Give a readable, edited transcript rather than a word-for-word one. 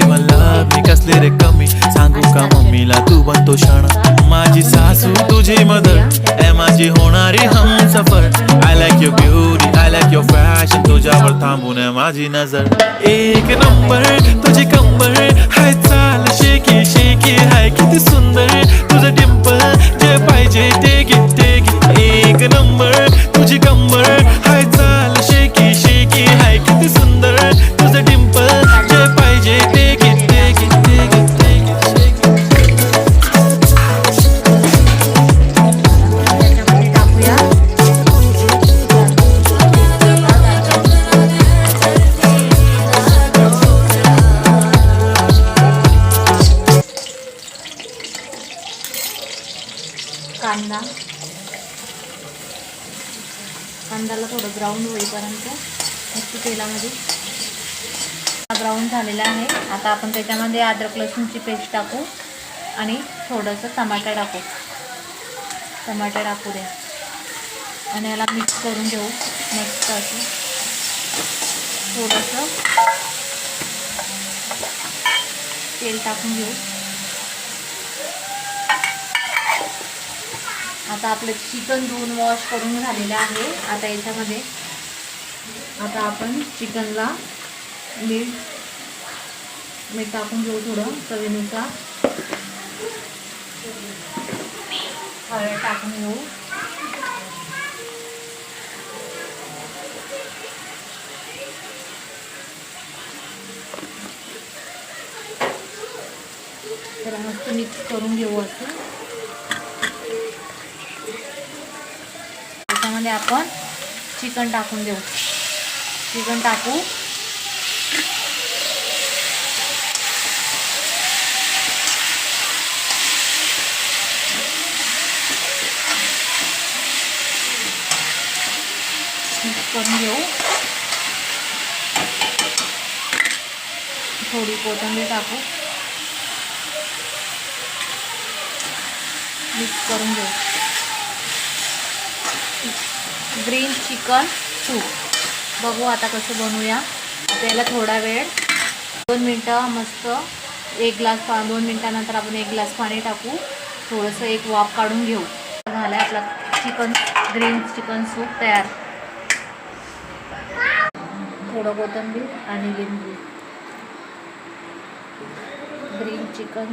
मला मी कसले रे कमी सांगू का मम्मीला तू बनतो क्षण माझी सासू तुझी मदर ए माझी होणारी Humsafar I like your beauty I like your fashion तुझ्यावर थांबून आहे माझी नजर एक नंबर तुझी कंबर हाय चाल शेकी शेकी हाय किती सुंदर तुझं डिंपल जे पाहिजे ते घे एक नंबर तुझी कंबर हाय चाल शेकी शेकी हाय किती सुंदर तुझं डिंपल जे पाहिजे ते घे कांद्याला थोडं ब्राऊन होईपर्यंत मस्त तेलामध्ये ब्राऊन झालेला आहे. आता आपण त्याच्यामध्ये अद्रक लसूणची पेस्ट टाकू आणि थोडंसं टमाटर टाकू द्या आणि याला मिक्स करून घेऊ मस्त असं. थोडंसं तेल टाकून घेऊ. आता आपलं चिकन धुवून वॉश करून झालेलं आहे. आता याच्यामध्ये आपण चिकनला मीठ टाकून घेऊ थोडं चवीनुसार. हळद टाकून घेऊ. तर मस्त मिक्स करून घेऊ असं. त्याच्यामध्ये आपण चिकन टाकून देऊ. चिकन टाकू. मिक्स करून घेऊ. थोडी कोथिंबीर टाकू. मिक्स करून घेऊ. ग्रीन चिकन सूप बघू आता कसं बनवूया. त्याला थोडा वेळ 2 मिनटं मस्त 2 मिनटानंतर आपण 1 ग्लास पाणी टाकू. थोडंसं एक वाफ काढून घेऊ. झालं आपला ग्रीन चिकन सूप तयार. थोडं कोथिंबीर आणि लिंबू. Green chicken